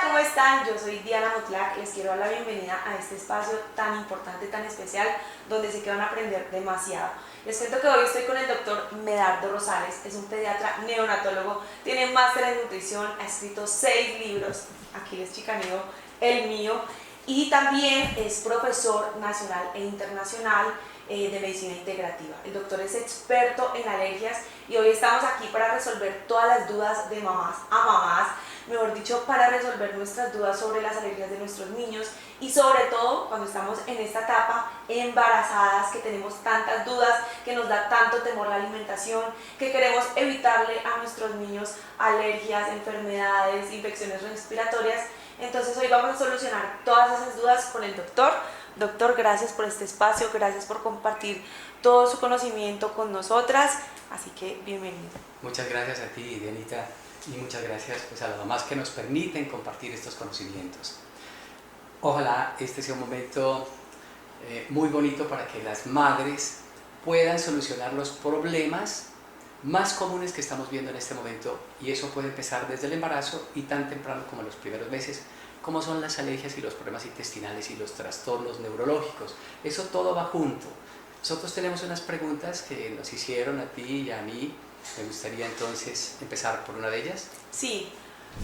¿cómo están? Yo soy Diana Motlac, les quiero dar la bienvenida a este espacio tan importante, tan especial, donde sé que van a aprender demasiado. Les cuento que hoy estoy con el doctor Medardo Rosales, es un pediatra neonatólogo, tiene máster en nutrición, ha escrito 6 libros, aquí les chicaneo el mío, y también es profesor nacional e internacional de medicina integrativa. El doctor es experto en alergias y hoy estamos aquí para resolver todas las dudas de mamás a mamás, mejor dicho, para resolver nuestras dudas sobre las alergias de nuestros niños y sobre todo cuando estamos en esta etapa embarazadas, que tenemos tantas dudas, que nos da tanto temor la alimentación, que queremos evitarle a nuestros niños alergias, enfermedades, infecciones respiratorias. Entonces hoy vamos a solucionar todas esas dudas con el doctor. Doctor, gracias por este espacio, gracias por compartir todo su conocimiento con nosotras, así que bienvenido. Muchas gracias a ti, Dianita, y muchas gracias pues, a las mamás que nos permiten compartir estos conocimientos. Ojalá este sea un momento muy bonito para que las madres puedan solucionar los problemas más comunes que estamos viendo en este momento, y eso puede empezar desde el embarazo y tan temprano como en los primeros meses, como son las alergias y los problemas intestinales y los trastornos neurológicos. Eso todo va junto. Nosotros tenemos unas preguntas que nos hicieron a ti y a mí. Me gustaría entonces empezar por una de ellas. Sí,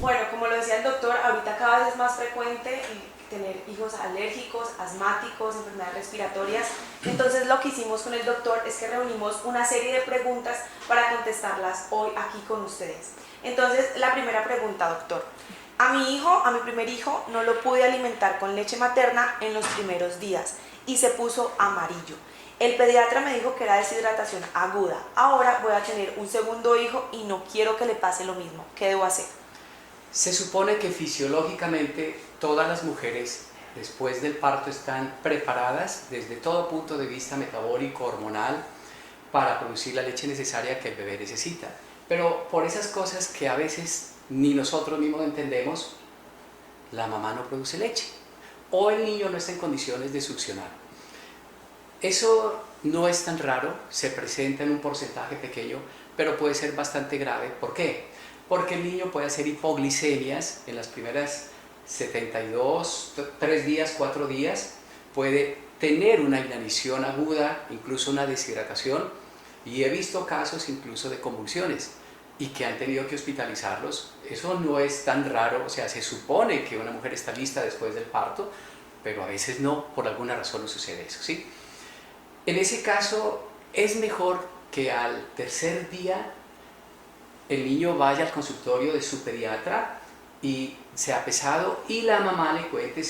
bueno, como lo decía el doctor, ahorita cada vez es más frecuente tener hijos alérgicos, asmáticos, enfermedades respiratorias. Entonces lo que hicimos con el doctor es que reunimos una serie de preguntas para contestarlas hoy aquí con ustedes. Entonces, la primera pregunta, doctor. A mi primer hijo, no lo pude alimentar con leche materna en los primeros días y se puso amarillo. El pediatra me dijo que era deshidratación aguda. Ahora voy a tener un segundo hijo y no quiero que le pase lo mismo. ¿Qué debo hacer? Se supone que fisiológicamente todas las mujeres después del parto están preparadas desde todo punto de vista metabólico, hormonal, para producir la leche necesaria que el bebé necesita. Pero por esas cosas que a veces ni nosotros mismos entendemos, la mamá no produce leche o el niño no está en condiciones de succionar. Eso no es tan raro, se presenta en un porcentaje pequeño, pero puede ser bastante grave. ¿Por qué? Porque el niño puede hacer hipoglicemias en las primeras 72, 3 días, 4 días, puede tener una inanición aguda, incluso una deshidratación, y he visto casos incluso de convulsiones y que han tenido que hospitalizarlos. Eso no es tan raro, o sea, se supone que una mujer está lista después del parto, pero a veces no, por alguna razón no sucede eso, ¿sí? En ese caso es mejor que al tercer día el niño vaya al consultorio de su pediatra y sea pesado y la mamá le cuente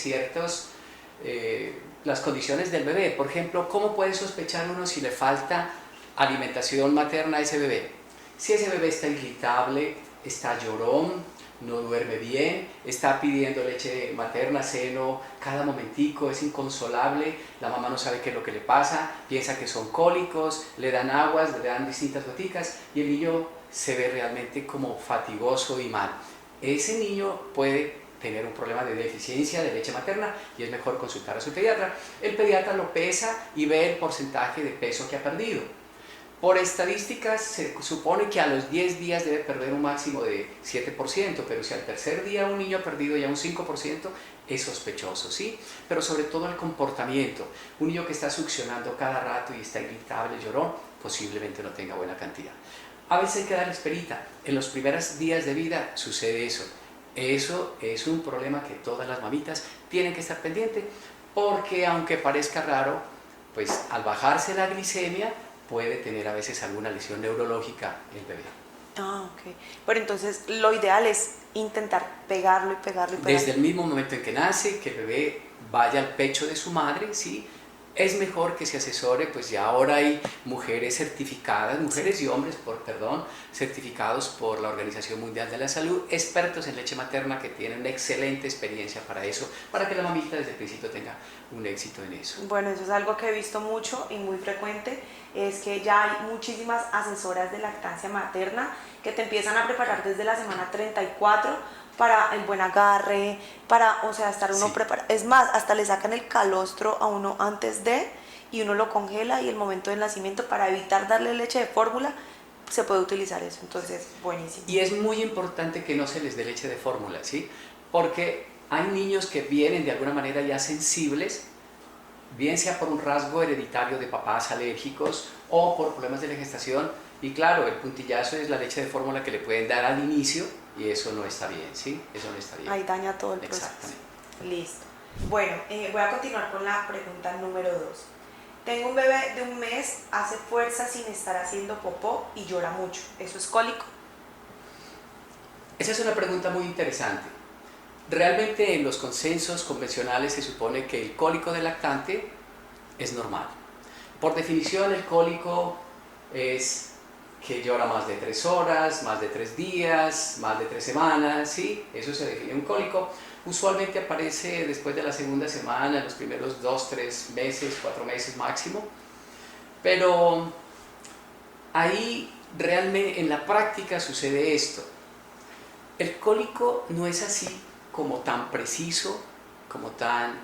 las condiciones del bebé. Por ejemplo, ¿cómo puede sospechar uno si le falta alimentación materna a ese bebé? Si ese bebé está irritable, está llorón, no duerme bien, está pidiendo leche materna, seno, cada momentico, es inconsolable, la mamá no sabe qué es lo que le pasa, piensa que son cólicos, le dan aguas, le dan distintas goticas y el niño se ve realmente como fatigoso y mal. Ese niño puede tener un problema de deficiencia de leche materna y es mejor consultar a su pediatra. El pediatra lo pesa y ve el porcentaje de peso que ha perdido. Por estadísticas se supone que a los 10 días debe perder un máximo de 7%, pero si al tercer día un niño ha perdido ya un 5%, es sospechoso, ¿sí? Pero sobre todo el comportamiento. Un niño que está succionando cada rato y está irritable, llorón, posiblemente no tenga buena cantidad. A veces hay que darle esperita. En los primeros días de vida sucede eso. Eso es un problema que todas las mamitas tienen que estar pendientes, porque aunque parezca raro, pues al bajarse la glicemia, puede tener a veces alguna lesión neurológica el bebé. Ah, ok. Pero entonces lo ideal es intentar pegarlo y pegarlo y pegarlo. Desde el mismo momento en que nace, que el bebé vaya al pecho de su madre, ¿sí? Es mejor que se asesore, pues ya ahora hay mujeres certificadas, mujeres y hombres, certificados por la Organización Mundial de la Salud, expertos en leche materna que tienen una excelente experiencia para eso, para que la mamita desde el principio tenga un éxito en eso. Bueno, eso es algo que he visto mucho y muy frecuente, es que ya hay muchísimas asesoras de lactancia materna que te empiezan a preparar desde la semana 34 para el buen agarre, estar uno preparado. Es más, hasta le sacan el calostro a uno antes de, y uno lo congela, y el momento del nacimiento, para evitar darle leche de fórmula, se puede utilizar eso. Entonces, buenísimo. Y es muy importante que no se les dé leche de fórmula, ¿sí? porque hay niños que vienen de alguna manera ya sensibles, bien sea por un rasgo hereditario de papás alérgicos o por problemas de la gestación, y claro, el puntillazo es la leche de fórmula que le pueden dar al inicio y eso no está bien, ¿sí? Eso no está bien. Ahí daña todo el proceso. Exactamente. Listo. Bueno, voy a continuar con la pregunta número 2. Tengo un bebé de un mes, hace fuerza sin estar haciendo popó y llora mucho. ¿Eso es cólico? Esa es una pregunta muy interesante. Realmente en los consensos convencionales se supone que el cólico del lactante es normal. Por definición, el cólico es que llora más de 3 horas, más de 3 días, más de 3 semanas, ¿sí? Eso se define un cólico. Usualmente aparece después de la segunda semana, en los primeros 2, 3 meses, 4 meses máximo. Pero ahí realmente en la práctica sucede esto. El cólico no es así como tan preciso, como tan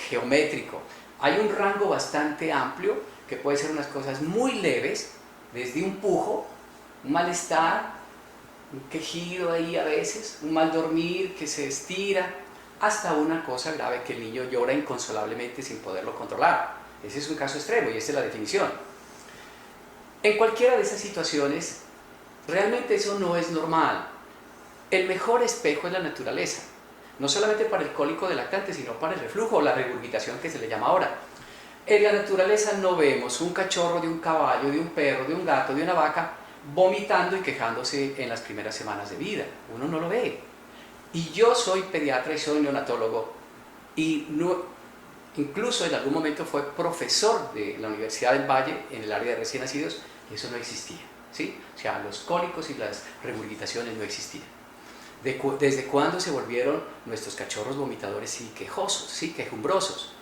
geométrico. Hay un rango bastante amplio que puede ser unas cosas muy leves, desde un pujo, un malestar, un quejido ahí a veces, un mal dormir que se estira, hasta una cosa grave que el niño llora inconsolablemente sin poderlo controlar. Ese es un caso extremo y esta es la definición. En cualquiera de esas situaciones, realmente eso no es normal. El mejor espejo es la naturaleza, no solamente para el cólico del lactante, sino para el reflujo o la regurgitación que se le llama ahora. En la naturaleza no vemos un cachorro de un caballo, de un perro, de un gato, de una vaca vomitando y quejándose en las primeras semanas de vida. Uno no lo ve. Y yo soy pediatra y soy neonatólogo y incluso en algún momento fue profesor de la Universidad del Valle en el área de recién nacidos y eso no existía, ¿sí? O sea, los cólicos y las regurgitaciones no existían. ¿Desde cuándo se volvieron nuestros cachorros vomitadores y quejosos, ¿sí? Quejumbrosos?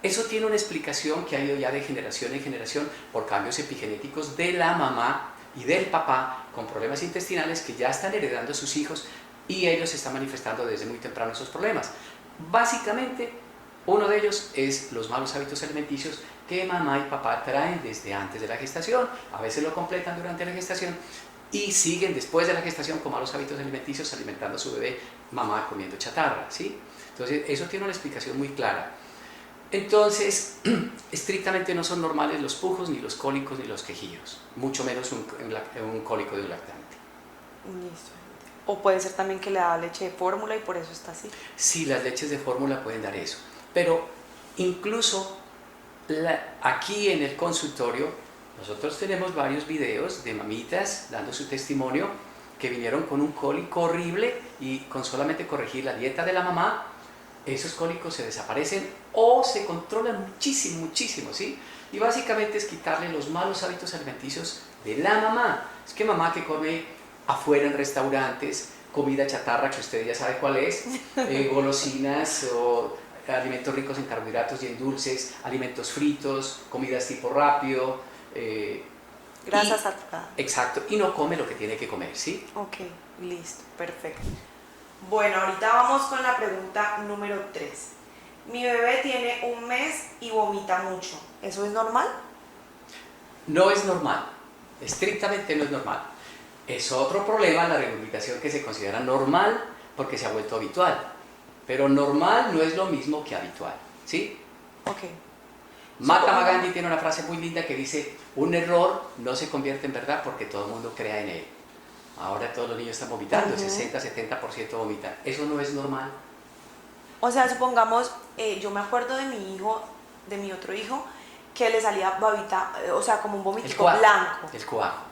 Eso tiene una explicación que ha ido ya de generación en generación por cambios epigenéticos de la mamá y del papá con problemas intestinales que ya están heredando a sus hijos y ellos están manifestando desde muy temprano esos problemas. Básicamente, uno de ellos es los malos hábitos alimenticios que mamá y papá traen desde antes de la gestación, a veces lo completan durante la gestación y siguen después de la gestación con malos hábitos alimenticios alimentando a su bebé, mamá comiendo chatarra, ¿sí? Entonces, eso tiene una explicación muy clara. Entonces, estrictamente no son normales los pujos, ni los cólicos, ni los quejillos, mucho menos un cólico de un lactante. Listo. O puede ser también que le da leche de fórmula y por eso está así. Sí, las leches de fórmula pueden dar eso, pero incluso aquí en el consultorio nosotros tenemos varios videos de mamitas dando su testimonio que vinieron con un cólico horrible y con solamente corregir la dieta de la mamá, esos cólicos se desaparecen o se controlan muchísimo, muchísimo, ¿sí? Y básicamente es quitarle los malos hábitos alimenticios de la mamá. Es que mamá que come afuera en restaurantes, comida chatarra que usted ya sabe cuál es, golosinas o alimentos ricos en carbohidratos y en dulces, alimentos fritos, comidas tipo rápido. Grasa saturada. Exacto, y no come lo que tiene que comer, ¿sí? Ok, listo, perfecto. Bueno, ahorita vamos con la pregunta número 3. Mi bebé tiene un mes y vomita mucho. ¿Eso es normal? No es normal, estrictamente no es normal. Es otro problema la regurgitación que se considera normal porque se ha vuelto habitual. Pero normal no es lo mismo que habitual, ¿sí? Ok. Mahatma Gandhi tiene una frase muy linda que dice: un error no se convierte en verdad porque todo el mundo crea en él. Ahora todos los niños están vomitando, 60-70% vomitan. Eso no es normal. O sea, supongamos, yo me acuerdo de mi hijo, de mi otro hijo, que le salía babita, o sea, como un vómito blanco. El coajo.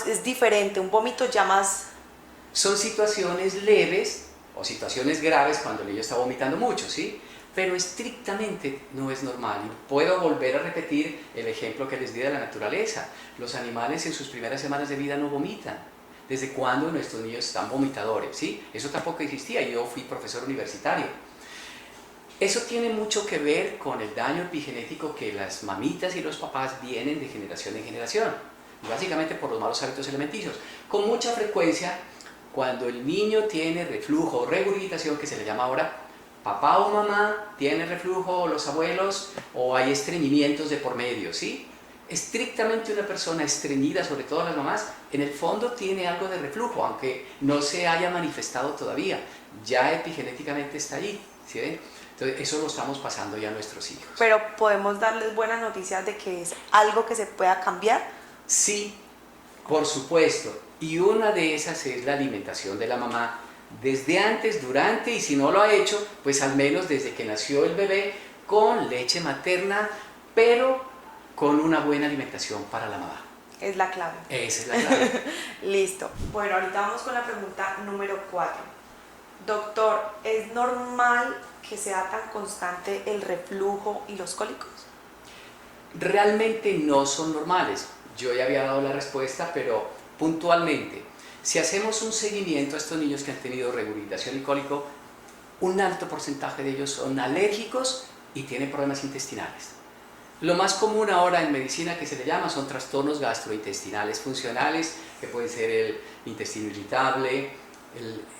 Es diferente, un vómito ya más... Son situaciones leves o situaciones graves cuando el niño está vomitando mucho, ¿sí? Pero estrictamente no es normal. Y puedo volver a repetir el ejemplo que les di de la naturaleza. Los animales en sus primeras semanas de vida no vomitan. ¿Desde cuándo nuestros niños están vomitadores? ¿Sí? Eso tampoco existía. Yo fui profesor universitario. Eso tiene mucho que ver con el daño epigenético que las mamitas y los papás vienen de generación en generación. Y básicamente por los malos hábitos alimenticios. Con mucha frecuencia, cuando el niño tiene reflujo o regurgitación, que se le llama ahora, papá o mamá tiene reflujo, o los abuelos, o hay estreñimientos de por medio, ¿sí? Estrictamente una persona estreñida, sobre todo las mamás, en el fondo tiene algo de reflujo, aunque no se haya manifestado todavía, ya epigenéticamente está allí, ¿sí ven? Entonces eso lo estamos pasando ya a nuestros hijos. Pero podemos darles buenas noticias de que es algo que se pueda cambiar. Sí, por supuesto, y una de esas es la alimentación de la mamá, desde antes, durante y si no lo ha hecho, pues al menos desde que nació el bebé, con leche materna, pero con una buena alimentación para la mamá. Es la clave. Esa es la clave. Listo. Bueno, ahorita vamos con la pregunta número 4. Doctor, ¿es normal que sea tan constante el reflujo y los cólicos? Realmente no son normales. Yo ya había dado la respuesta, pero puntualmente, si hacemos un seguimiento a estos niños que han tenido regurgitación y cólico, un alto porcentaje de ellos son alérgicos y tienen problemas intestinales. Lo más común ahora en medicina que se le llama son trastornos gastrointestinales funcionales, que pueden ser el intestino irritable,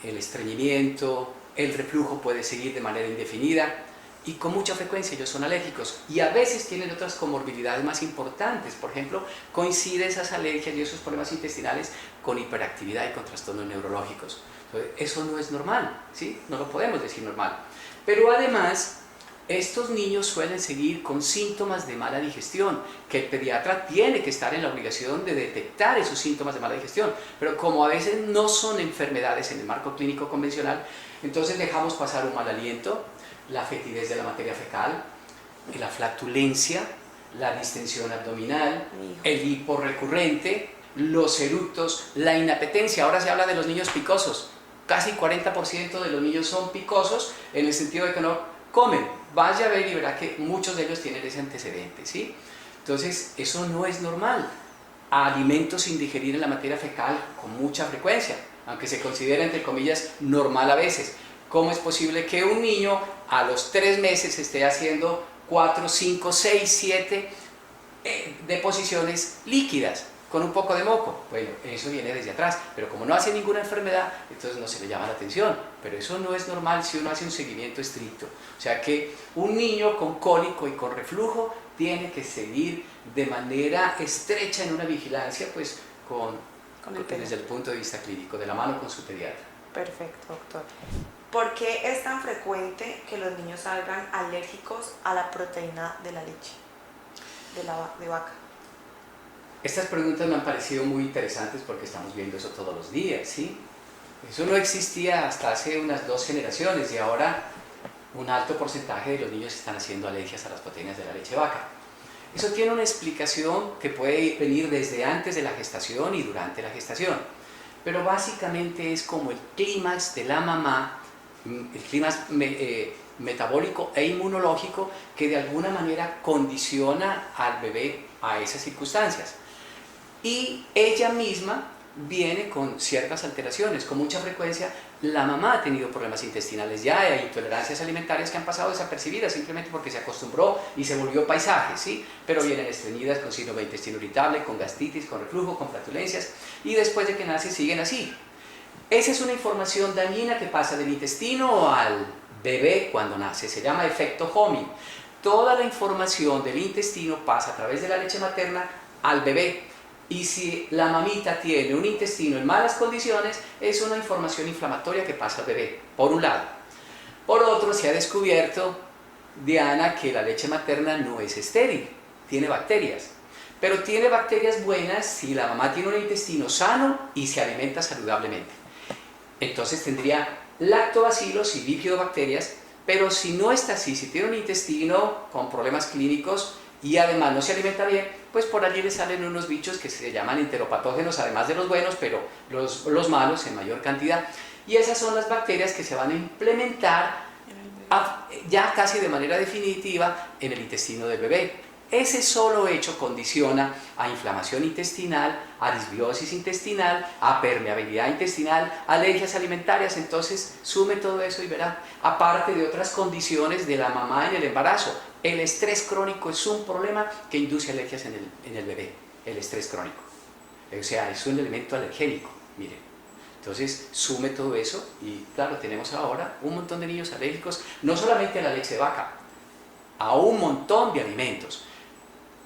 el estreñimiento, el reflujo puede seguir de manera indefinida y con mucha frecuencia ellos son alérgicos y a veces tienen otras comorbilidades más importantes. Por ejemplo, coinciden esas alergias y esos problemas intestinales con hiperactividad y con trastornos neurológicos. Entonces, eso no es normal, ¿sí? No lo podemos decir normal. Pero además, estos niños suelen seguir con síntomas de mala digestión, que el pediatra tiene que estar en la obligación de detectar esos síntomas de mala digestión, pero como a veces no son enfermedades en el marco clínico convencional, entonces dejamos pasar un mal aliento, la fetidez de la materia fecal, la flatulencia, la distensión abdominal, el hipo recurrente, los eructos, la inapetencia. Ahora se habla de los niños picosos, casi 40% de los niños son picosos en el sentido de que no comen. Vaya a ver y verá que muchos de ellos tienen ese antecedente, ¿sí? Entonces, eso no es normal. Alimentos sin digerir en la materia fecal con mucha frecuencia, aunque se considera, entre comillas, normal a veces. ¿Cómo es posible que un niño a los 3 meses esté haciendo 4, 5, 6, 7 deposiciones líquidas con un poco de moco? Bueno, eso viene desde atrás, pero como no hace ninguna enfermedad, entonces no se le llama la atención. Pero eso no es normal si uno hace un seguimiento estricto. O sea que un niño con cólico y con reflujo tiene que seguir de manera estrecha en una vigilancia, pues desde el punto de vista clínico, de la mano con su pediatra. Perfecto, doctor. ¿Por qué es tan frecuente que los niños salgan alérgicos a la proteína de la leche de vaca? Estas preguntas me han parecido muy interesantes porque estamos viendo eso todos los días, ¿sí? Eso no existía hasta hace unas 2 generaciones y ahora un alto porcentaje de los niños están haciendo alergias a las proteínas de la leche de vaca. Eso tiene una explicación que puede venir desde antes de la gestación y durante la gestación, pero básicamente es como el clímax de la mamá, el clímax metabólico e inmunológico que de alguna manera condiciona al bebé a esas circunstancias. Y ella misma viene con ciertas alteraciones. Con mucha frecuencia la mamá ha tenido problemas intestinales ya, hay intolerancias alimentarias que han pasado desapercibidas simplemente porque se acostumbró y se volvió paisaje, ¿sí? Pero vienen estreñidas con síndrome de intestino irritable, con gastritis, con reflujo, con flatulencias y después de que nace siguen así. Esa es una información dañina que pasa del intestino al bebé cuando nace, se llama efecto Homing. Toda la información del intestino pasa a través de la leche materna al bebé. Y si la mamita tiene un intestino en malas condiciones, es una información inflamatoria que pasa al bebé, por un lado. Por otro, se ha descubierto, Diana, que la leche materna no es estéril, tiene bacterias. Pero tiene bacterias buenas si la mamá tiene un intestino sano y se alimenta saludablemente. Entonces tendría lactobacilos y bifidobacterias, pero si no está así, si tiene un intestino con problemas clínicos y además no se alimenta bien, pues por allí le salen unos bichos que se llaman enteropatógenos, además de los buenos, pero los malos en mayor cantidad. Y esas son las bacterias que se van a implementar ya casi de manera definitiva en el intestino del bebé. Ese solo hecho condiciona a inflamación intestinal, a disbiosis intestinal, a permeabilidad intestinal, alergias alimentarias. Entonces sume todo eso y verá, aparte de otras condiciones de la mamá en el embarazo. El estrés crónico es un problema que induce alergias en el bebé, el estrés crónico. O sea, es un elemento alergénico, miren. Entonces sume todo eso y claro, tenemos ahora un montón de niños alérgicos, no solamente a la leche de vaca, a un montón de alimentos.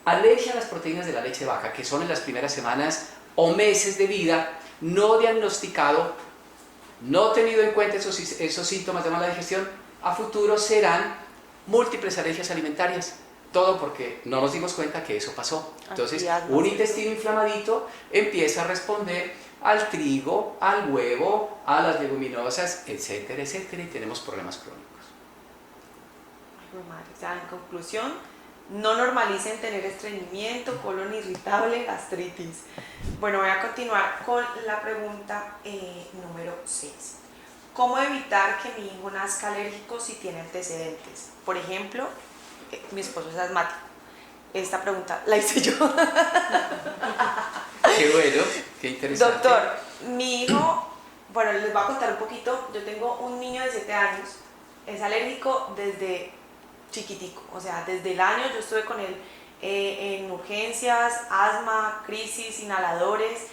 Alergia a las proteínas de la leche de vaca, que son en las primeras semanas o meses de vida, no diagnosticado, no tenido en cuenta esos síntomas de mala digestión, a futuro serán múltiples alergias alimentarias. Todo porque no nos dimos cuenta que eso pasó. Entonces, un intestino inflamadito empieza a responder al trigo, al huevo, a las leguminosas, etcétera, etcétera, y tenemos problemas crónicos. O sea, en conclusión, no normalicen tener estreñimiento, colon irritable, gastritis. Bueno, voy a continuar con la pregunta número 6. ¿Cómo evitar que mi hijo nazca alérgico si tiene antecedentes? Por ejemplo, mi esposo es asmático. Esta pregunta la hice yo. Qué bueno, qué interesante. Doctor, mi hijo, bueno, les voy a contar un poquito. Yo tengo un niño de 7 años, es alérgico desde chiquitico, o sea, desde el año yo estuve con él en urgencias, asma, crisis, inhaladores,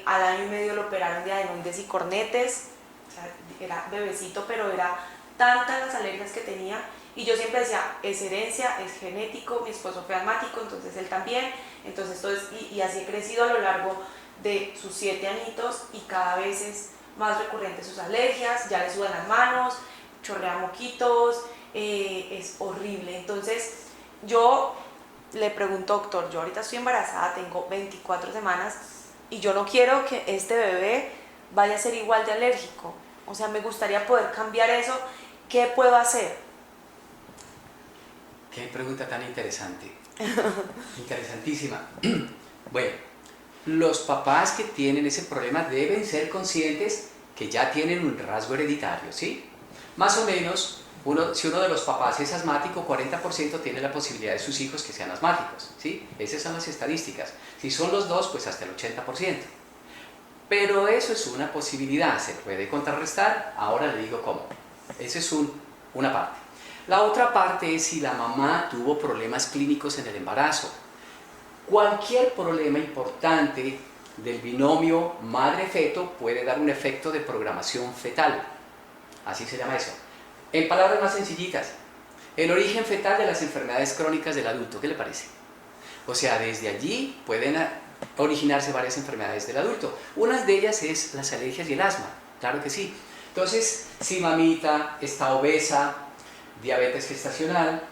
al año y medio lo operaron de adenoides y cornetes, o sea, era bebecito, pero era tantas las alergias que tenía, y yo siempre decía, es herencia, es genético, mi esposo fue asmático, entonces él también, entonces todo y así he crecido a lo largo de sus 7 añitos, y cada vez es más recurrente sus alergias, ya le sudan las manos, chorrea moquitos, es horrible. Entonces yo le pregunto, doctor, yo ahorita estoy embarazada, tengo 24 semanas y yo no quiero que este bebé vaya a ser igual de alérgico, o sea, me gustaría poder cambiar eso. ¿Qué puedo hacer? Qué pregunta tan interesante. Interesantísima. Bueno, los papás que tienen ese problema deben ser conscientes que ya tienen un rasgo hereditario, ¿sí? Más o menos, si uno de los papás es asmático, 40% tiene la posibilidad de sus hijos que sean asmáticos, ¿sí? Esas son las estadísticas. Si son los dos, pues hasta el 80%. Pero eso es una posibilidad, se puede contrarrestar, ahora le digo cómo. Esa es una parte. La otra parte es si la mamá tuvo problemas clínicos en el embarazo. Cualquier problema importante del binomio madre-feto puede dar un efecto de programación fetal. Así se llama eso. En palabras más sencillitas, el origen fetal de las enfermedades crónicas del adulto, ¿qué le parece? O sea, desde allí pueden originarse varias enfermedades del adulto. Una de ellas es las alergias y el asma, claro que sí. Entonces, si mamita está obesa, diabetes gestacional,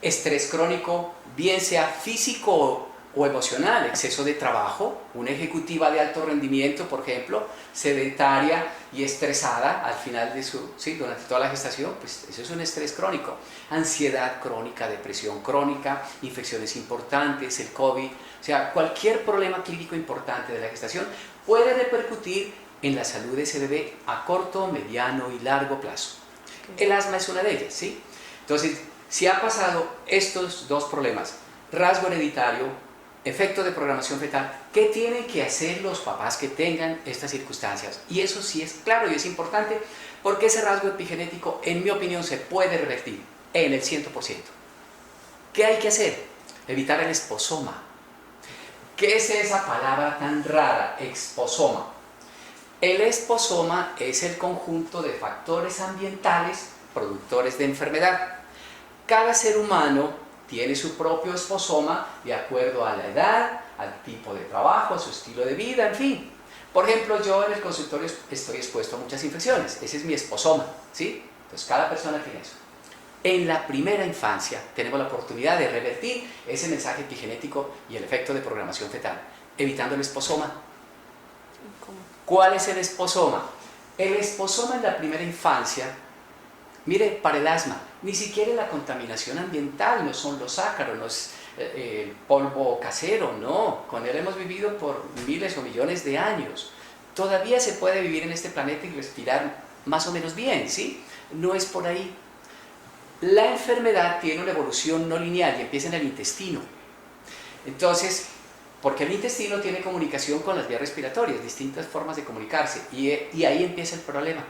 estrés crónico, bien sea físico o emocional, exceso de trabajo, una ejecutiva de alto rendimiento, por ejemplo, sedentaria y estresada al final de durante toda la gestación, pues eso es un estrés crónico. Ansiedad crónica, depresión crónica, infecciones importantes, el COVID, o sea, cualquier problema clínico importante de la gestación puede repercutir en la salud de ese bebé a corto, mediano y largo plazo. El asma es una de ellas, ¿sí? Entonces, si ha pasado estos dos problemas, rasgo hereditario, efecto de programación fetal, ¿qué tienen que hacer los papás que tengan estas circunstancias? Y eso sí es claro y es importante, porque ese rasgo epigenético, en mi opinión, se puede revertir en el 100%. ¿Qué hay que hacer? Evitar el esposoma. ¿Qué es esa palabra tan rara, exposoma? El esposoma es el conjunto de factores ambientales productores de enfermedad. Cada ser humano tiene su propio esposoma de acuerdo a la edad, al tipo de trabajo, a su estilo de vida, en fin. Por ejemplo, yo en el consultorio estoy expuesto a muchas infecciones, ese es mi esposoma, ¿sí? Entonces cada persona tiene eso. En la primera infancia tenemos la oportunidad de revertir ese mensaje epigenético y el efecto de programación fetal, evitando el esposoma. ¿Cuál es el esposoma? El esposoma en la primera infancia, mire, para el asma, ni siquiera la contaminación ambiental, no son los ácaros, no es el polvo casero, no, con él hemos vivido por miles o millones de años. Todavía se puede vivir en este planeta y respirar más o menos bien, ¿sí? No es por ahí. La enfermedad tiene una evolución no lineal y empieza en el intestino. Entonces, porque el intestino tiene comunicación con las vías respiratorias, distintas formas de comunicarse, y ahí empieza el problema.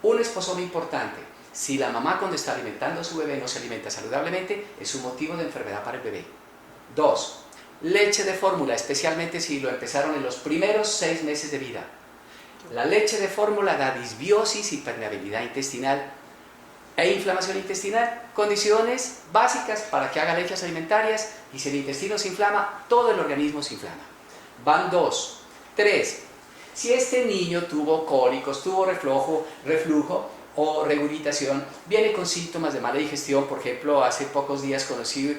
Un esposoma importante. Si la mamá cuando está alimentando a su bebé no se alimenta saludablemente, es un motivo de enfermedad para el bebé. 2. Leche de fórmula, especialmente si lo empezaron en los primeros 6 meses de vida. La leche de fórmula da disbiosis y permeabilidad intestinal. e inflamación intestinal, condiciones básicas para que haga alergias alimentarias, y si el intestino se inflama, todo el organismo se inflama. Van 2. 3. Si este niño tuvo cólicos, tuvo reflujo o regurgitación, viene con síntomas de mala digestión. Por ejemplo, hace pocos días conocí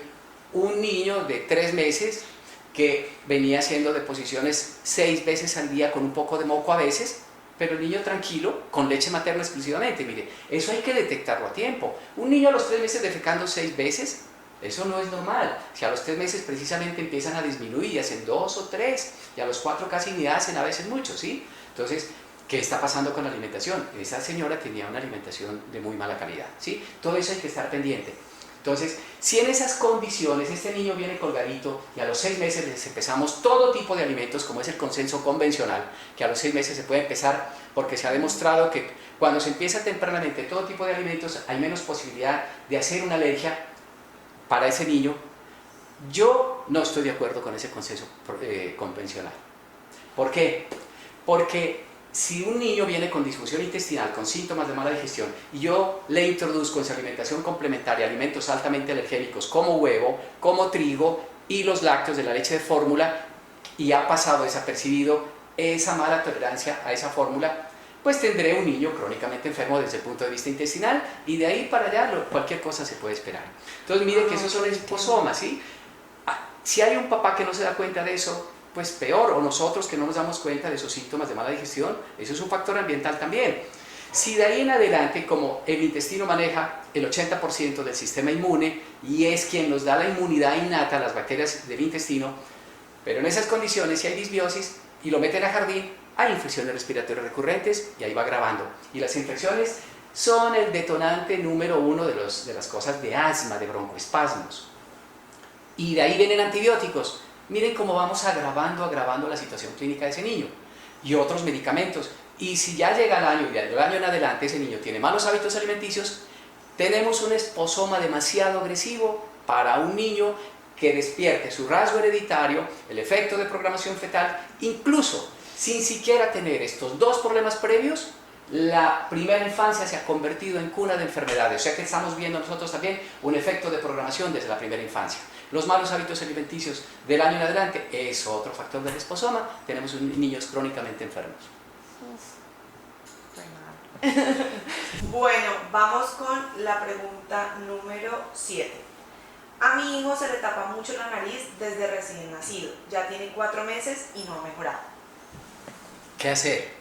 un niño de 3 meses que venía haciendo deposiciones 6 veces al día con un poco de moco a veces, pero el niño tranquilo, con leche materna exclusivamente. Mire, eso hay que detectarlo a tiempo. Un niño a los 3 meses defecando 6 veces, eso no es normal. Si a los 3 meses precisamente empiezan a disminuir y hacen 2 o 3, y a los 4 casi ni hacen a veces mucho, ¿sí? Entonces, ¿qué está pasando con la alimentación? Esa señora tenía una alimentación de muy mala calidad, ¿sí? Todo eso hay que estar pendiente. Entonces, si en esas condiciones este niño viene colgadito y a los 6 meses les empezamos todo tipo de alimentos, como es el consenso convencional, que a los 6 meses se puede empezar, porque se ha demostrado que cuando se empieza tempranamente todo tipo de alimentos hay menos posibilidad de hacer una alergia para ese niño. Yo no estoy de acuerdo con ese consenso convencional. ¿Por qué? Porque si un niño viene con disfunción intestinal, con síntomas de mala digestión, y yo le introduzco en su alimentación complementaria alimentos altamente alergénicos como huevo, como trigo y los lácteos de la leche de fórmula, y ha pasado desapercibido esa mala tolerancia a esa fórmula, pues tendré un niño crónicamente enfermo desde el punto de vista intestinal, y de ahí para allá cualquier cosa se puede esperar. Entonces mire que esos son liposomas, ¿sí? Si hay un papá que no se da cuenta de eso, pues peor, o nosotros que no nos damos cuenta de esos síntomas de mala digestión, eso es un factor ambiental también. Si de ahí en adelante, como el intestino maneja el 80% del sistema inmune y es quien nos da la inmunidad innata a las bacterias del intestino, pero en esas condiciones si hay disbiosis y lo meten a jardín, hay infecciones respiratorias recurrentes y ahí va agravando. Y las infecciones son el detonante número 1 de las cosas de asma, de broncoespasmos. Y de ahí vienen antibióticos. Miren cómo vamos agravando la situación clínica de ese niño. Y otros medicamentos. Y si ya llega el año y del año en adelante ese niño tiene malos hábitos alimenticios, tenemos un esposoma demasiado agresivo para un niño que despierte su rasgo hereditario, el efecto de programación fetal, incluso sin siquiera tener estos 2 problemas previos. La primera infancia se ha convertido en cuna de enfermedades, o sea que estamos viendo nosotros también un efecto de programación desde la primera infancia. Los malos hábitos alimenticios del año en adelante es otro factor del esposoma, tenemos niños crónicamente enfermos. Bueno, vamos con la pregunta número 7. A mi hijo se le tapa mucho la nariz desde recién nacido, ya tiene 4 meses y no ha mejorado. ¿Qué hacer?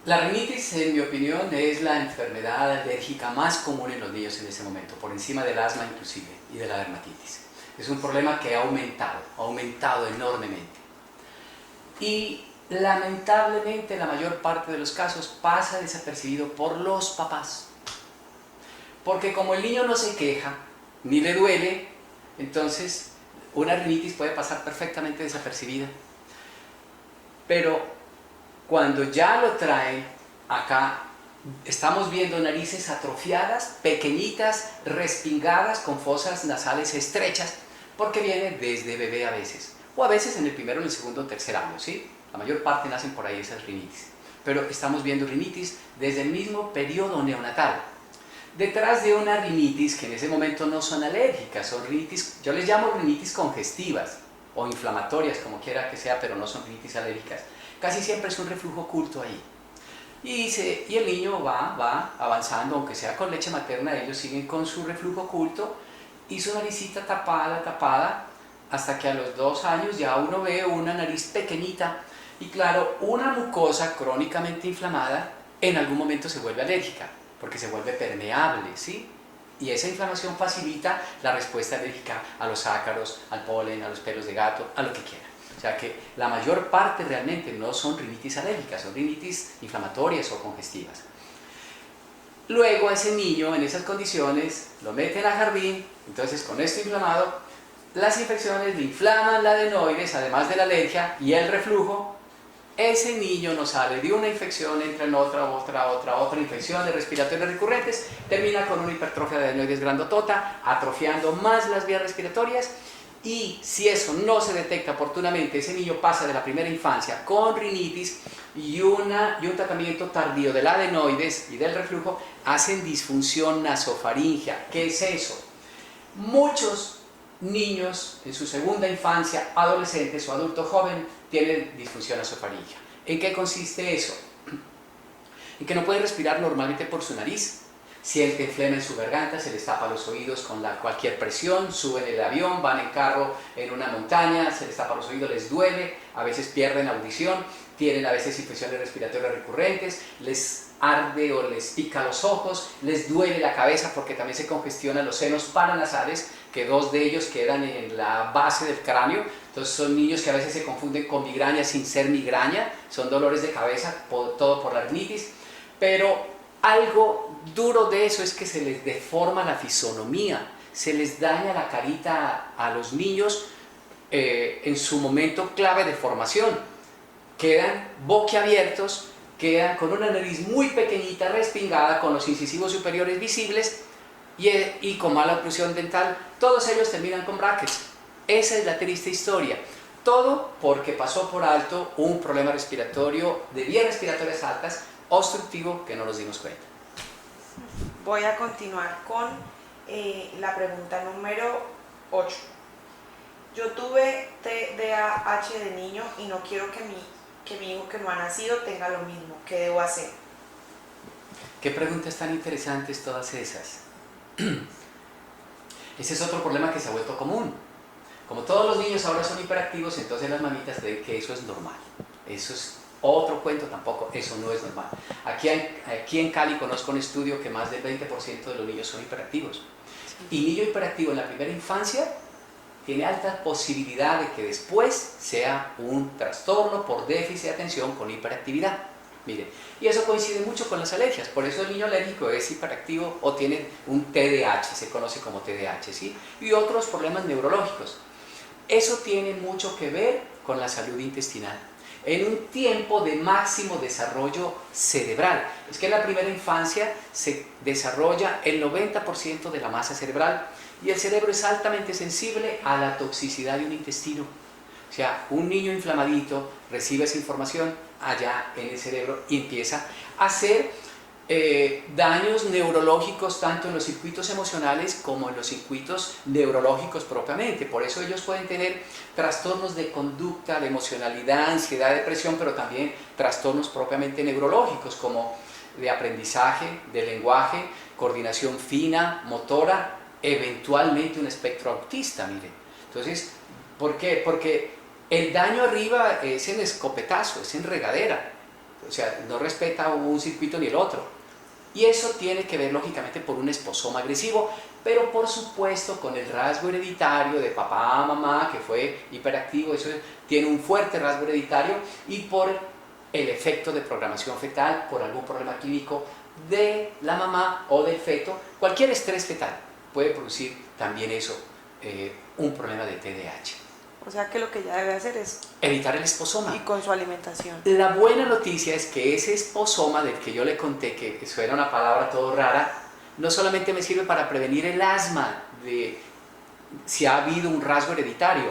La rinitis, en mi opinión, es la enfermedad alérgica más común en los niños en ese momento, por encima del asma inclusive y de la dermatitis. Es un problema que ha aumentado enormemente. Y lamentablemente la mayor parte de los casos pasa desapercibido por los papás. Porque como el niño no se queja, ni le duele, entonces una rinitis puede pasar perfectamente desapercibida. Pero cuando ya lo traen, acá estamos viendo narices atrofiadas, pequeñitas, respingadas, con fosas nasales estrechas, porque viene desde bebé a veces, o a veces en el primero, en el segundo o tercer año, ¿sí? La mayor parte nacen por ahí esas rinitis, pero estamos viendo rinitis desde el mismo periodo neonatal. Detrás de una rinitis, que en ese momento no son alérgicas, son rinitis, yo les llamo rinitis congestivas, o inflamatorias, como quiera que sea, pero no son rinitis alérgicas. Casi siempre es un reflujo oculto ahí. Y el niño va avanzando, aunque sea con leche materna, ellos siguen con su reflujo oculto y su naricita tapada, hasta que a los 2 años ya uno ve una nariz pequeñita. Y claro, una mucosa crónicamente inflamada en algún momento se vuelve alérgica, porque se vuelve permeable, ¿sí? Y esa inflamación facilita la respuesta alérgica a los ácaros, al polen, a los pelos de gato, a lo que quiera. O sea que la mayor parte realmente no son rinitis alérgicas, son rinitis inflamatorias o congestivas. Luego a ese niño en esas condiciones lo meten al jardín, entonces con esto inflamado, las infecciones le inflaman la adenoides, además de la alergia y el reflujo. Ese niño no sale de una infección, entra en otra infecciones respiratorias recurrentes, termina con una hipertrofia de adenoides grandotota, atrofiando más las vías respiratorias Y si eso no se detecta oportunamente, ese niño pasa de la primera infancia con rinitis y un tratamiento tardío del adenoides y del reflujo, hacen disfunción nasofaringea. ¿Qué es eso? Muchos niños en su segunda infancia, adolescentes o adulto joven, tienen disfunción nasofaringea. ¿En qué consiste eso? En que no pueden respirar normalmente por su nariz, sienten flema en su garganta, se les tapa los oídos con cualquier presión, suben el avión, van en carro en una montaña, se les tapa los oídos, les duele, a veces pierden audición, tienen a veces infecciones respiratorias recurrentes, les arde o les pica los ojos, les duele la cabeza porque también se congestionan los senos paranasales, que 2 de ellos quedan en la base del cráneo. Entonces son niños que a veces se confunden con migraña sin ser migraña, son dolores de cabeza, todo por la rinitis, pero algo duro de eso es que se les deforma la fisonomía, se les daña la carita a los niños en su momento clave de formación. Quedan boquiabiertos, quedan con una nariz muy pequeñita, respingada, con los incisivos superiores visibles y con mala oclusión dental. Todos ellos terminan con brackets. Esa es la triste historia. Todo porque pasó por alto un problema respiratorio de vías respiratorias altas, obstructivo, que no nos dimos cuenta. Voy a continuar con la pregunta número 8. Yo tuve TDAH de niño y no quiero que mi hijo que no ha nacido tenga lo mismo. ¿Qué debo hacer? ¿Qué preguntas tan interesantes todas esas? Ese es otro problema que se ha vuelto común. Como todos los niños ahora son hiperactivos, entonces las mamitas creen que eso es normal. Eso es otro cuento, tampoco, eso no es normal. Aquí en Cali conozco un estudio que más del 20% de los niños son hiperactivos. Y niño hiperactivo en la primera infancia tiene alta posibilidad de que después sea un trastorno por déficit de atención con hiperactividad. Mire, y eso coincide mucho con las alergias, por eso el niño alérgico es hiperactivo o tiene un TDAH, se conoce como TDAH, ¿sí? Y otros problemas neurológicos. Eso tiene mucho que ver con la salud intestinal. En un tiempo de máximo desarrollo cerebral. Es que en la primera infancia se desarrolla el 90% de la masa cerebral y el cerebro es altamente sensible a la toxicidad de un intestino. O sea, un niño inflamadito recibe esa información allá en el cerebro y empieza a hacer daños neurológicos tanto en los circuitos emocionales como en los circuitos neurológicos propiamente. Por eso ellos pueden tener trastornos de conducta, de emocionalidad, ansiedad, depresión, pero también trastornos propiamente neurológicos como de aprendizaje, de lenguaje, coordinación fina, motora, eventualmente un espectro autista, mire. Entonces, ¿por qué? Porque el daño arriba es en escopetazo, es en regadera, o sea, no respeta un circuito ni el otro. Y eso tiene que ver lógicamente por un esposoma agresivo, pero por supuesto con el rasgo hereditario de papá, mamá, que fue hiperactivo, eso tiene un fuerte rasgo hereditario, y por el efecto de programación fetal, por algún problema químico de la mamá o del feto, cualquier estrés fetal puede producir también eso, un problema de TDAH. O sea que lo que ella debe hacer es evitar el esposoma. y con su alimentación. La buena noticia es que ese esposoma del que yo le conté, que suena una palabra todo rara, no solamente me sirve para prevenir el asma, si ha habido un rasgo hereditario,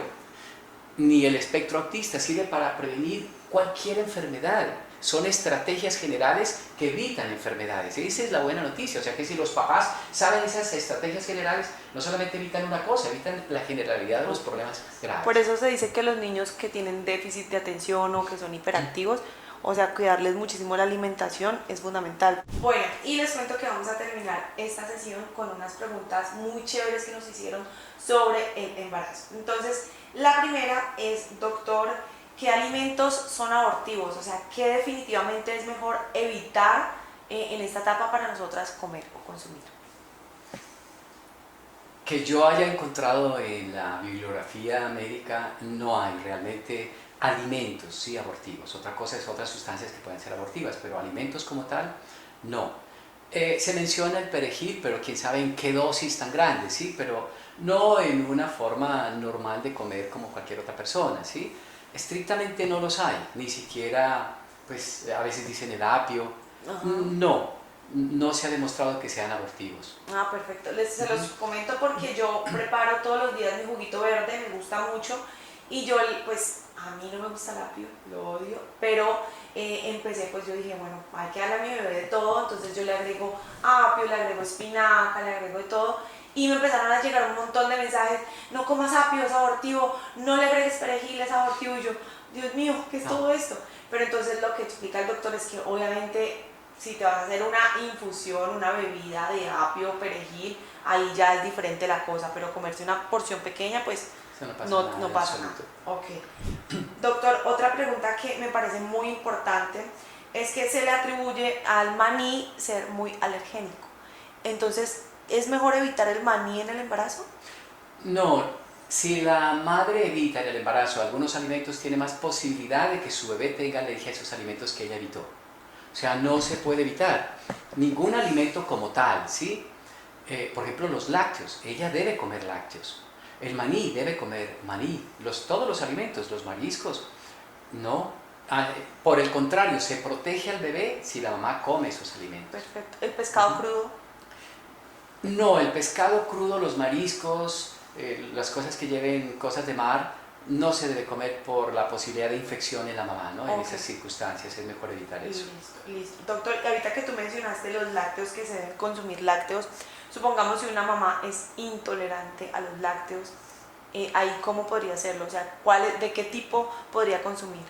ni el espectro autista, sirve para prevenir cualquier enfermedad. Son estrategias generales que evitan enfermedades. Esa es la buena noticia. O sea que si los papás saben esas estrategias generales, no solamente evitan una cosa, evitan la generalidad de los problemas graves. Por eso se dice que los niños que tienen déficit de atención o que son hiperactivos, o sea, cuidarles muchísimo la alimentación es fundamental. Bueno, y les cuento que vamos a terminar esta sesión con unas preguntas muy chéveres que nos hicieron sobre el embarazo. Entonces, la primera es, doctor, ¿qué alimentos son abortivos? O sea, ¿qué definitivamente es mejor evitar en esta etapa para nosotras comer o consumir? Que yo haya encontrado en la bibliografía médica, no hay realmente alimentos, sí, abortivos. Otra cosa es otras sustancias que pueden ser abortivas, pero alimentos como tal, no. Se menciona el perejil, pero quién sabe en qué dosis tan grande, ¿sí? Pero no en una forma normal de comer como cualquier otra persona, ¿sí? Estrictamente no los hay, ni siquiera, pues a veces dicen el apio. No, no se ha demostrado que sean abortivos. Ah, perfecto. Se los comento porque yo preparo todos los días mi juguito verde, me gusta mucho. Y yo, pues, a mí no me gusta el apio, lo odio, pero empecé, pues yo dije, bueno, hay que darle a mi bebé de todo, entonces yo le agrego apio, le agrego espinaca, le agrego de todo. Y me empezaron a llegar un montón de mensajes, no comas apio, es abortivo, no le agregues perejil, es abortivo. Y yo, Dios mío, ¿qué es todo esto? Pero entonces lo que explica el doctor es que obviamente si te vas a hacer una infusión, una bebida de apio o perejil, ahí ya es diferente la cosa, pero comerse una porción pequeña, pues no pasa nada. Ok. Doctor, otra pregunta que me parece muy importante es que se le atribuye al maní ser muy alergénico. Entonces, ¿es mejor evitar el maní en el embarazo? No, si la madre evita en el embarazo algunos alimentos, tiene más posibilidad de que su bebé tenga alergia a esos alimentos que ella evitó. O sea, no se puede evitar ningún alimento como tal, ¿sí? Por ejemplo, los lácteos, ella debe comer lácteos. El maní debe comer maní. Todos los alimentos, los mariscos, no. Por el contrario, se protege al bebé si la mamá come esos alimentos. Perfecto. ¿El pescado crudo? No, el pescado crudo, los mariscos, las cosas que lleven cosas de mar, no se debe comer por la posibilidad de infección en la mamá, ¿no? En esas circunstancias es mejor evitar eso. Listo. Doctor, ahorita que tú mencionaste los lácteos, que se deben consumir lácteos, supongamos si una mamá es intolerante a los lácteos, ahí ¿cómo podría hacerlo? O sea, ¿de qué tipo podría consumir?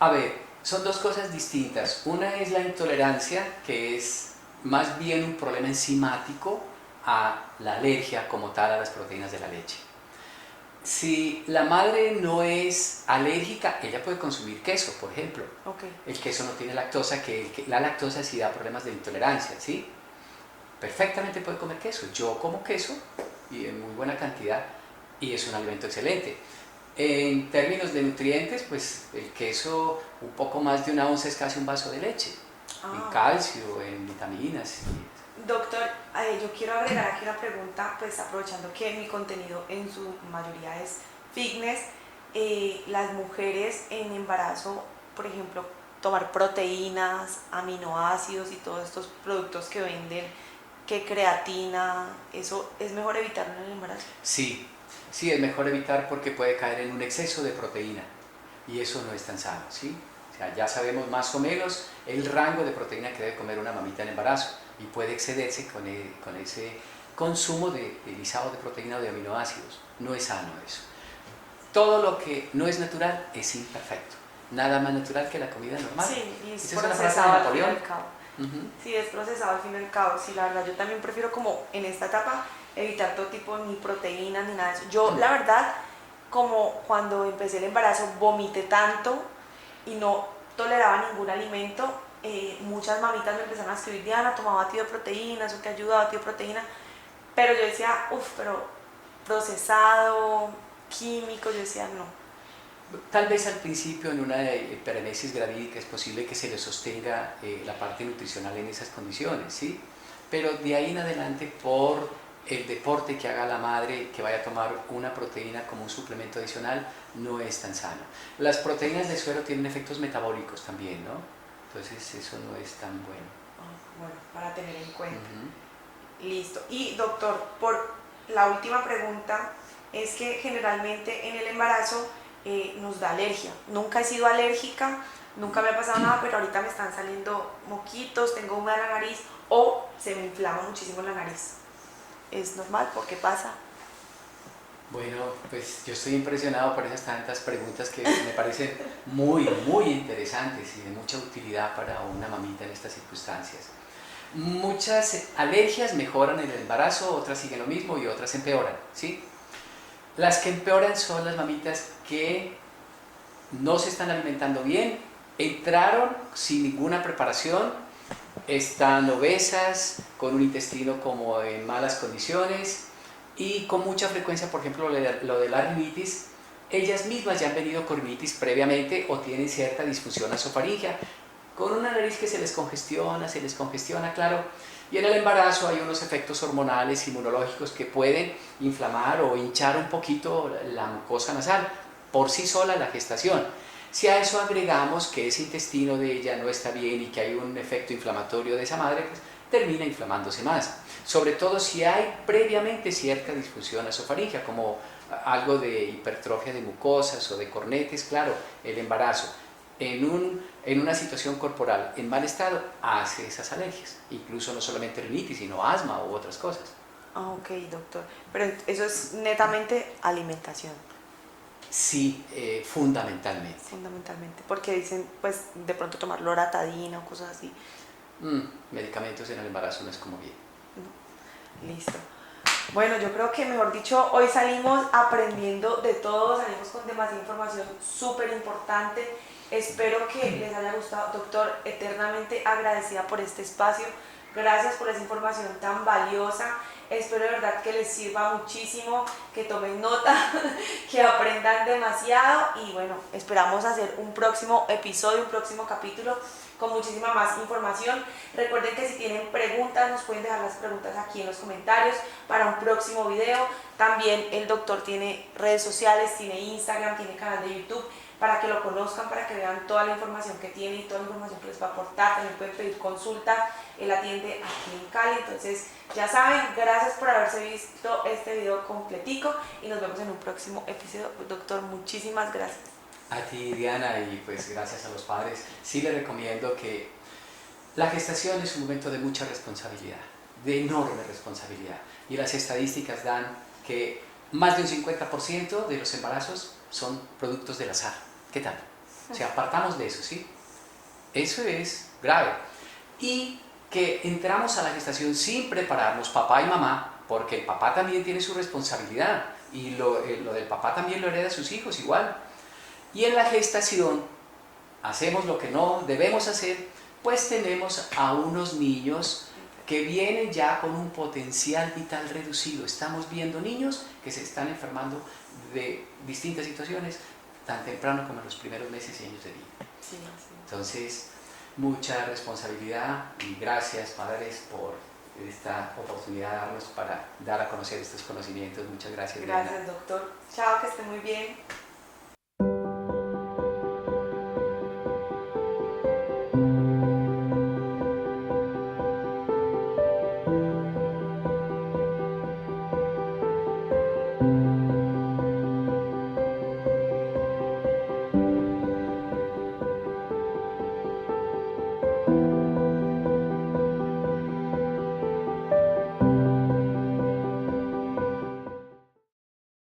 A ver, son dos cosas distintas. Una es la intolerancia, que es más bien un problema enzimático a la alergia como tal a las proteínas de la leche. Si la madre no es alérgica, ella puede consumir queso, por ejemplo. Okay. El queso no tiene lactosa, que la lactosa sí da problemas de intolerancia, ¿sí? Perfectamente puede comer queso. Yo como queso y en muy buena cantidad y es un alimento excelente. En términos de nutrientes, pues el queso, un poco más de una onza es casi un vaso de leche. En calcio, en vitaminas. Doctor, yo quiero agregar aquí una pregunta, pues aprovechando que mi contenido en su mayoría es fitness. Las mujeres en embarazo, por ejemplo, tomar proteínas, aminoácidos y todos estos productos que venden, que creatina, ¿eso es mejor evitarlo en el embarazo? Sí, es mejor evitar porque puede caer en un exceso de proteína y eso no es tan sano, ¿sí? O sea, ya sabemos más o menos el rango de proteína que debe comer una mamita en embarazo y puede excederse con ese consumo de guisado de proteína o de aminoácidos. No es sano eso. Todo lo que no es natural es imperfecto. Nada más natural que la comida normal. Sí, y es Esa es una frase de procesado al fin y Napoleón. al cabo. Sí, es procesado al fin y al cabo. Sí, la verdad, yo también prefiero como en esta etapa evitar todo tipo ni proteínas ni nada de eso. Yo, la verdad, como cuando empecé el embarazo, vomité tanto y no toleraba ningún alimento. Muchas mamitas me empezaron a escribir, Diana, tomaba batido de proteína, eso te ayuda, batido de proteína. Pero yo decía, pero procesado, químico, yo decía, no. Tal vez al principio en una hiperemesis gravídica es posible que se le sostenga la parte nutricional en esas condiciones, ¿sí? Pero de ahí en adelante, por el deporte que haga la madre, que vaya a tomar una proteína como un suplemento adicional, no es tan sano. Las proteínas de suero tienen efectos metabólicos también, ¿no? Entonces eso no es tan bueno. Bueno, para tener en cuenta. Listo. Y doctor, por la última pregunta, es que generalmente en el embarazo nos da alergia. Nunca he sido alérgica, nunca me ha pasado nada, pero ahorita me están saliendo moquitos, tengo húmeda la nariz o se me inflama muchísimo la nariz. ¿Es normal? ¿Por qué pasa? Bueno, pues yo estoy impresionado por esas tantas preguntas que me parecen muy, muy interesantes y de mucha utilidad para una mamita en estas circunstancias. Muchas alergias mejoran en el embarazo, otras siguen lo mismo y otras empeoran, ¿sí? Las que empeoran son las mamitas que no se están alimentando bien, entraron sin ninguna preparación, están obesas, con un intestino como en malas condiciones y con mucha frecuencia, por ejemplo, lo de la rinitis, ellas mismas ya han venido con rinitis previamente o tienen cierta disfunción nasofaríngea, con una nariz que se les congestiona, claro, y en el embarazo hay unos efectos hormonales, inmunológicos que pueden inflamar o hinchar un poquito la mucosa nasal, por sí sola la gestación. Si a eso agregamos que ese intestino de ella no está bien y que hay un efecto inflamatorio de esa madre, pues termina inflamándose más. Sobre todo si hay previamente cierta disfunción nasofaríngea, como algo de hipertrofia de mucosas o de cornetes, claro, el embarazo en una situación corporal en mal estado hace esas alergias, incluso no solamente rinitis, sino asma u otras cosas. Ah, ok, doctor. Pero eso es netamente alimentación. Sí, fundamentalmente. Fundamentalmente, porque dicen, pues, de pronto tomar loratadina o cosas así. Medicamentos en el embarazo no es como bien. No. Listo. Bueno, yo creo que, mejor dicho, hoy salimos aprendiendo de todo, salimos con demasiada información súper importante. Espero que les haya gustado, doctor, eternamente agradecida por este espacio. Gracias por esa información tan valiosa. Espero de verdad que les sirva muchísimo, que tomen nota, que aprendan demasiado y bueno, esperamos hacer un próximo episodio, un próximo capítulo con muchísima más información. Recuerden que si tienen preguntas nos pueden dejar las preguntas aquí en los comentarios para un próximo video. También el doctor tiene redes sociales, tiene Instagram, tiene canal de YouTube para que lo conozcan, para que vean toda la información que tiene y toda la información que les va a aportar. También pueden pedir consulta, él atiende aquí en Cali. Entonces ya saben, gracias por haberse visto este video completico y nos vemos en un próximo episodio. Doctor, muchísimas gracias. A ti, Diana, y pues gracias a los padres. Sí les recomiendo que la gestación es un momento de mucha responsabilidad, de enorme responsabilidad. Y las estadísticas dan que más de un 50% de los embarazos son productos del azar. ¿Qué tal? O sea, apartamos de eso, ¿sí? Eso es grave. Y que entramos a la gestación sin prepararnos, papá y mamá, porque el papá también tiene su responsabilidad y lo del papá también lo hereda a sus hijos igual. Y en la gestación hacemos lo que no debemos hacer, pues tenemos a unos niños que vienen ya con un potencial vital reducido. Estamos viendo niños que se están enfermando de distintas situaciones tan temprano como en los primeros meses y años de vida. Sí, sí. Entonces, mucha responsabilidad y gracias, padres, por esta oportunidad de darnos para dar a conocer estos conocimientos. Muchas gracias. Gracias, doctor. Chao, que esté muy bien.